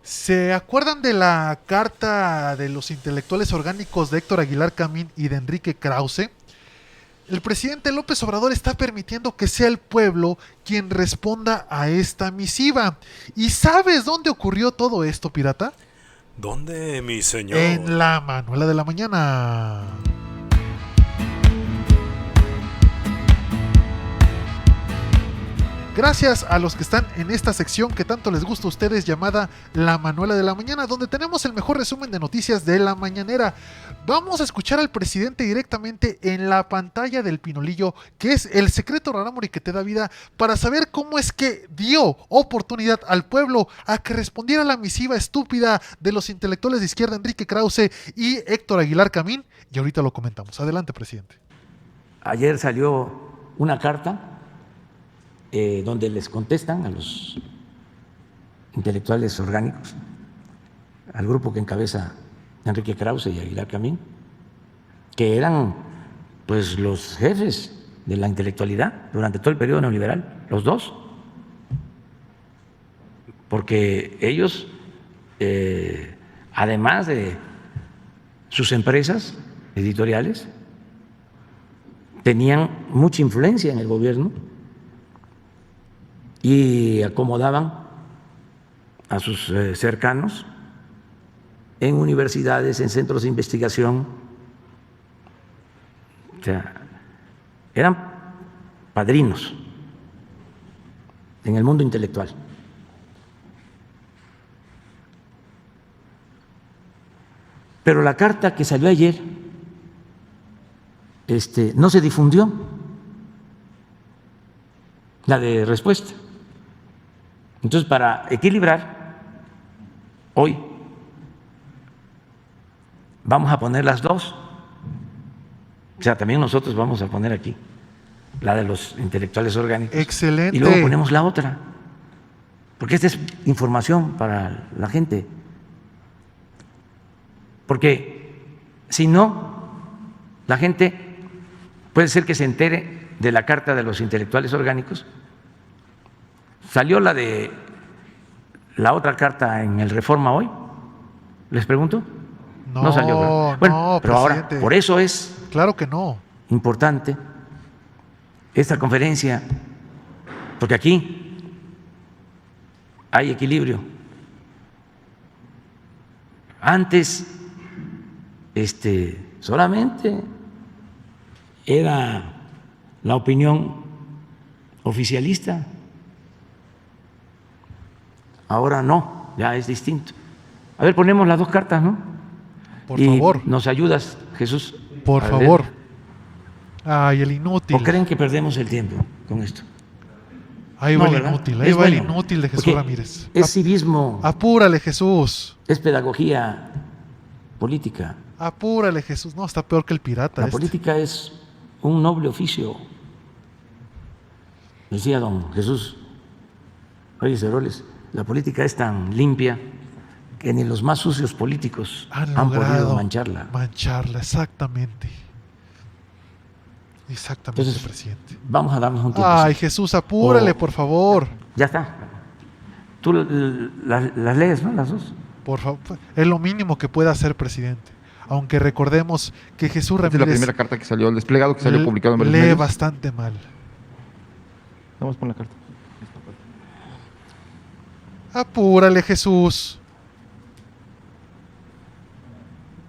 ¿Se acuerdan de la carta de los intelectuales orgánicos de Héctor Aguilar Camín y de Enrique Krause? El presidente López Obrador está permitiendo que sea el pueblo quien responda a esta misiva. ¿Y sabes dónde ocurrió todo esto, pirata? ¿Dónde, mi señor? En la Manuela de la Mañana. Gracias a los que están en esta sección que tanto les gusta a ustedes llamada La Manuela de la Mañana, donde tenemos el mejor resumen de noticias de la mañanera. Vamos a escuchar al presidente directamente en la pantalla del Pinolillo, que es el secreto rarámuri que te da vida, para saber cómo es que dio oportunidad al pueblo a que respondiera a la misiva estúpida de los intelectuales de izquierda Enrique Krause y Héctor Aguilar Camín. Y ahorita lo comentamos. Adelante, presidente. Ayer salió una carta donde les contestan a los intelectuales orgánicos, al grupo que encabeza Enrique Krause y Aguilar Camín, que eran pues los jefes de la intelectualidad durante todo el periodo neoliberal, los dos, porque ellos, además de sus empresas editoriales, tenían mucha influencia en el gobierno y acomodaban a sus cercanos en universidades, en centros de investigación. O sea, eran padrinos en el mundo intelectual. Pero la carta que salió ayer no se difundió, la de respuesta. Entonces, para equilibrar, hoy vamos a poner las dos. O sea, también nosotros vamos a poner aquí la de los intelectuales orgánicos. Excelente. Y luego ponemos la otra, porque esta es información para la gente. Porque si no, la gente puede ser que se entere de la carta de los intelectuales orgánicos. ¿Salió la de la otra carta en el Reforma hoy? ¿Les pregunto? No salió, ¿verdad? Bueno, no, pero presidente. ahora, por eso es Claro que no. importante esta conferencia, porque aquí hay equilibrio. Antes, solamente era la opinión oficialista. Ahora no, ya es distinto. A ver, ponemos las dos cartas, ¿no? Por y favor. ¿Nos ayudas, Jesús? Por a favor. leer? Ay, el inútil. ¿O creen que perdemos el tiempo con esto? Ahí No, va el ¿verdad? inútil, ahí Es va el bueno, inútil de Jesús porque Ramírez. es civismo, Apúrale, Jesús. es pedagogía política. Apúrale, Jesús. No, está peor que el pirata. La política es un noble oficio. Decía don Jesús Reyes Heroles, la política es tan limpia que ni los más sucios políticos han podido mancharla. Mancharla, exactamente. Exactamente, Entonces, presidente. vamos a darnos un tiempo. Ay, Jesús, apúrale, por favor. Ya está. Tú las lees, ¿no? Las dos. Por favor. Es lo mínimo que pueda hacer, presidente. Aunque recordemos que Jesús Esta es la Ramírez primera carta que salió, el desplegado que salió publicado en varios lee medios. bastante mal. Vamos por la carta. Apúrale, Jesús.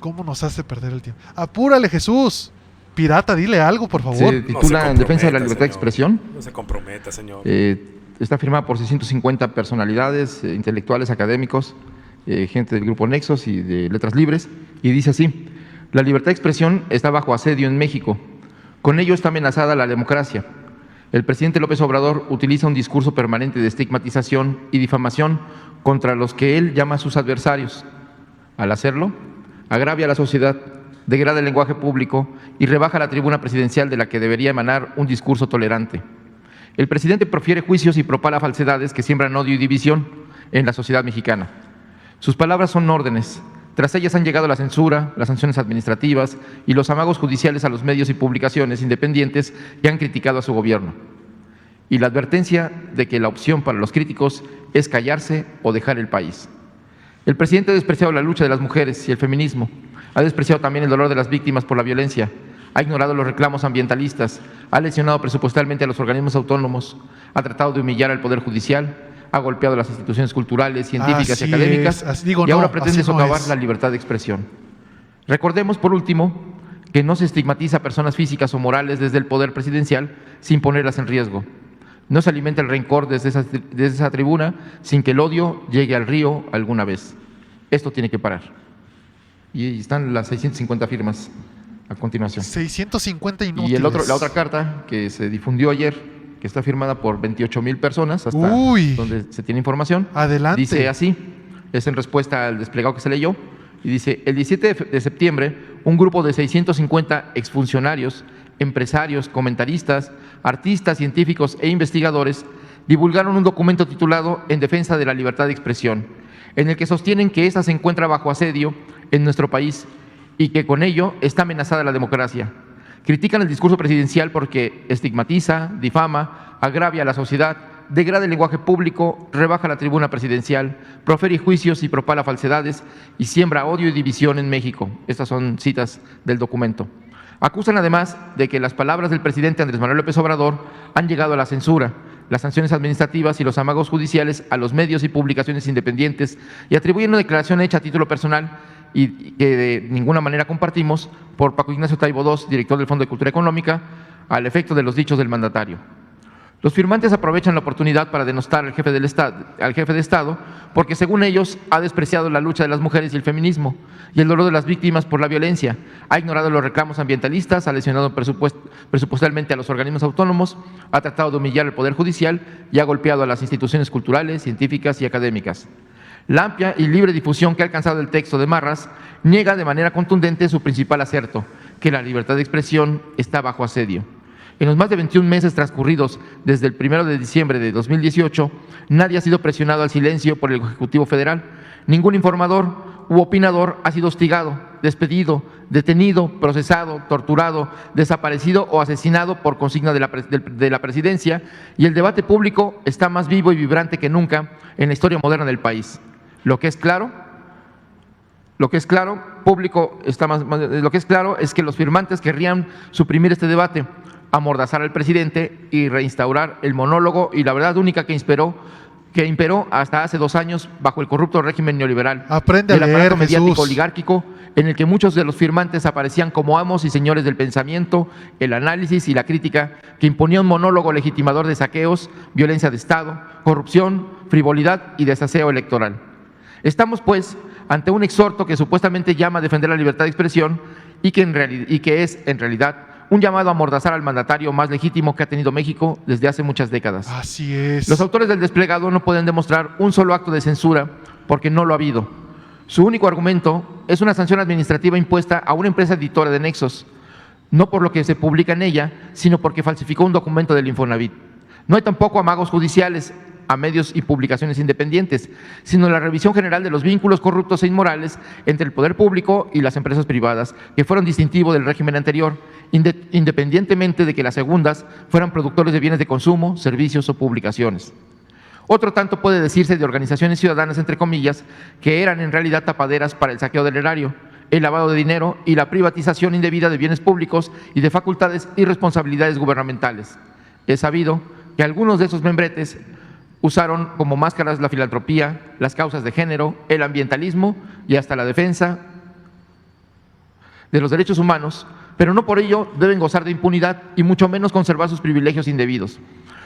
¿Cómo nos hace perder el tiempo? Apúrale, Jesús. Pirata, dile algo, por favor. Se titula En defensa de la libertad de expresión. No se comprometa, señor. Está firmada por 650 personalidades, intelectuales, académicos, gente del Grupo Nexos y de Letras Libres, y dice así: la libertad de expresión está bajo asedio en México. Con ello está amenazada la democracia. El presidente López Obrador utiliza un discurso permanente de estigmatización y difamación contra los que él llama sus adversarios. Al hacerlo, agravia a la sociedad, degrada el lenguaje público y rebaja la tribuna presidencial de la que debería emanar un discurso tolerante. El presidente profiere juicios y propala falsedades que siembran odio y división en la sociedad mexicana. Sus palabras son órdenes. Tras ellas han llegado la censura, las sanciones administrativas y los amagos judiciales a los medios y publicaciones independientes que han criticado a su gobierno. Y la advertencia de que la opción para los críticos es callarse o dejar el país. El presidente ha despreciado la lucha de las mujeres y el feminismo, ha despreciado también el dolor de las víctimas por la violencia, ha ignorado los reclamos ambientalistas, ha lesionado presupuestalmente a los organismos autónomos, ha tratado de humillar al Poder Judicial, ha golpeado las instituciones culturales, científicas y académicas y ahora pretende socavar la libertad de expresión. Recordemos, por último, que no se estigmatiza a personas físicas o morales desde el poder presidencial sin ponerlas en riesgo. No se alimenta el rencor desde esa tribuna sin que el odio llegue al río alguna vez. Esto tiene que parar. Y están las 650 firmas a continuación. 650 inútiles. Y la otra carta que se difundió ayer, que está firmada por 28,000 personas, hasta donde se tiene información. Adelante. Dice así, es en respuesta al desplegado que se leyó, y dice: el 17 de septiembre, un grupo de 650 exfuncionarios, empresarios, comentaristas, artistas, científicos e investigadores divulgaron un documento titulado En defensa de la libertad de expresión, en el que sostienen que ésta se encuentra bajo asedio en nuestro país y que con ello está amenazada la democracia. Critican el discurso presidencial porque estigmatiza, difama, agravia a la sociedad, degrada el lenguaje público, rebaja la tribuna presidencial, profere juicios y propala falsedades y siembra odio y división en México. Estas son citas del documento. Acusan además de que las palabras del presidente Andrés Manuel López Obrador han llegado a la censura, las sanciones administrativas y los amagos judiciales a los medios y publicaciones independientes y atribuyen una declaración hecha a título personal y que de ninguna manera compartimos por Paco Ignacio Taibo II, director del Fondo de Cultura Económica, al efecto de los dichos del mandatario. Los firmantes aprovechan la oportunidad para denostar al jefe de Estado porque, según ellos, ha despreciado la lucha de las mujeres y el feminismo y el dolor de las víctimas por la violencia, ha ignorado los reclamos ambientalistas, ha lesionado presupuestalmente a los organismos autónomos, ha tratado de humillar al Poder Judicial y ha golpeado a las instituciones culturales, científicas y académicas. La amplia y libre difusión que ha alcanzado el texto de Marras niega de manera contundente su principal acerto, que la libertad de expresión está bajo asedio. En los más de 21 meses transcurridos desde el 1 de diciembre de 2018, nadie ha sido presionado al silencio por el Ejecutivo Federal. Ningún informador u opinador ha sido hostigado, despedido, detenido, procesado, torturado, desaparecido o asesinado por consigna de la presidencia, y el debate público está más vivo y vibrante que nunca en la historia moderna del país. Lo que es claro es que los firmantes querrían suprimir este debate, amordazar al presidente y reinstaurar el monólogo y la verdad única que imperó hasta hace 2 años bajo el corrupto régimen neoliberal. Aprende del a leer, aparato mediático Jesús. oligárquico, en el que muchos de los firmantes aparecían como amos y señores del pensamiento, el análisis y la crítica, que imponía un monólogo legitimador de saqueos, violencia de Estado, corrupción, frivolidad y desaseo electoral. Estamos, pues, ante un exhorto que supuestamente llama a defender la libertad de expresión y que es, en realidad, un llamado a amordazar al mandatario más legítimo que ha tenido México desde hace muchas décadas. Así es. Los autores del desplegado no pueden demostrar un solo acto de censura porque no lo ha habido. Su único argumento es una sanción administrativa impuesta a una empresa editora de Nexos, no por lo que se publica en ella, sino porque falsificó un documento del Infonavit. No hay tampoco amagos judiciales a medios y publicaciones independientes, sino la revisión general de los vínculos corruptos e inmorales entre el poder público y las empresas privadas, que fueron distintivo del régimen anterior, independientemente de que las segundas fueran productores de bienes de consumo, servicios o publicaciones. Otro tanto puede decirse de organizaciones ciudadanas, entre comillas, que eran en realidad tapaderas para el saqueo del erario, el lavado de dinero y la privatización indebida de bienes públicos y de facultades y responsabilidades gubernamentales. Es sabido que algunos de esos membretes usaron como máscaras la filantropía, las causas de género, el ambientalismo y hasta la defensa de los derechos humanos, pero no por ello deben gozar de impunidad y mucho menos conservar sus privilegios indebidos.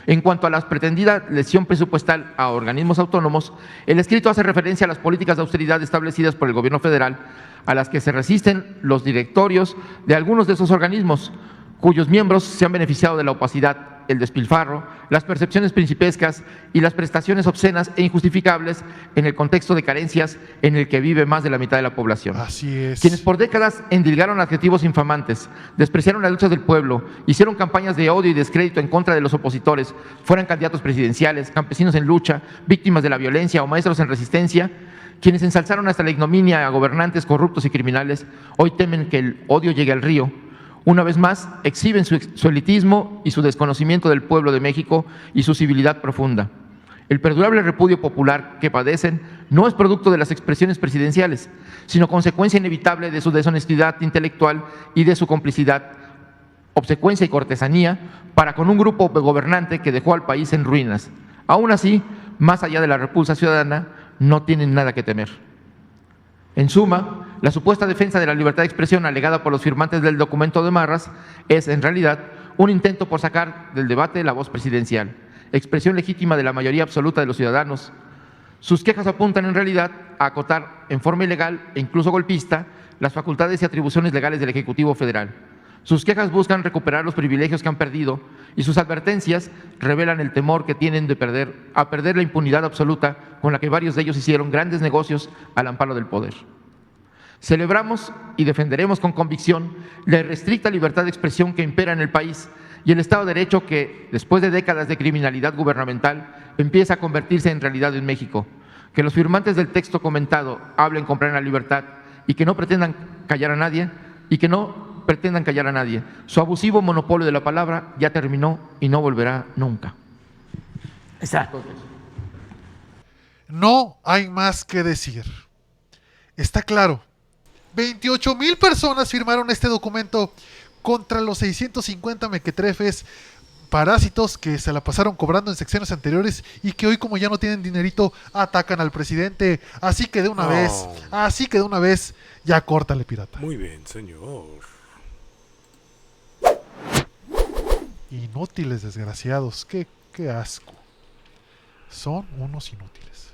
En cuanto a la pretendida lesión presupuestal a organismos autónomos, el escrito hace referencia a las políticas de austeridad establecidas por el gobierno federal, a las que se resisten los directorios de algunos de esos organismos, cuyos miembros se han beneficiado de la opacidad, el despilfarro, las percepciones principescas y las prestaciones obscenas e injustificables en el contexto de carencias en el que vive más de la mitad de la población. Así es. Quienes por décadas endilgaron adjetivos infamantes, despreciaron las luchas del pueblo, hicieron campañas de odio y descrédito en contra de los opositores, fueran candidatos presidenciales, campesinos en lucha, víctimas de la violencia o maestros en resistencia, quienes ensalzaron hasta la ignominia a gobernantes corruptos y criminales, hoy temen que el odio llegue al río. Una vez más, exhiben su elitismo y su desconocimiento del pueblo de México y su civilidad profunda. El perdurable repudio popular que padecen no es producto de las expresiones presidenciales, sino consecuencia inevitable de su deshonestidad intelectual y de su complicidad, obsecuencia y cortesanía para con un grupo gobernante que dejó al país en ruinas. Aún así, más allá de la repulsa ciudadana, no tienen nada que temer. En suma, la supuesta defensa de la libertad de expresión alegada por los firmantes del documento de Marras es, en realidad, un intento por sacar del debate la voz presidencial, expresión legítima de la mayoría absoluta de los ciudadanos. Sus quejas apuntan, en realidad, a acotar en forma ilegal e incluso golpista las facultades y atribuciones legales del Ejecutivo Federal. Sus quejas buscan recuperar los privilegios que han perdido y sus advertencias revelan el temor que tienen de perder la impunidad absoluta con la que varios de ellos hicieron grandes negocios al amparo del poder. Celebramos y defenderemos con convicción la irrestricta libertad de expresión que impera en el país y el Estado de Derecho que, después de décadas de criminalidad gubernamental, empieza a convertirse en realidad en México. Que los firmantes del texto comentado hablen con plena libertad y que no pretendan callar a nadie Su abusivo monopolio de la palabra ya terminó y no volverá nunca. Exacto. No hay más que decir. Está claro. 28,000 personas firmaron este documento contra los 650 mequetrefes parásitos que se la pasaron cobrando en secciones anteriores y que hoy, como ya no tienen dinerito, atacan al presidente. Así que de una vez, ya córtale, pirata. Muy bien, señor. Inútiles, desgraciados. Qué asco. Son unos inútiles.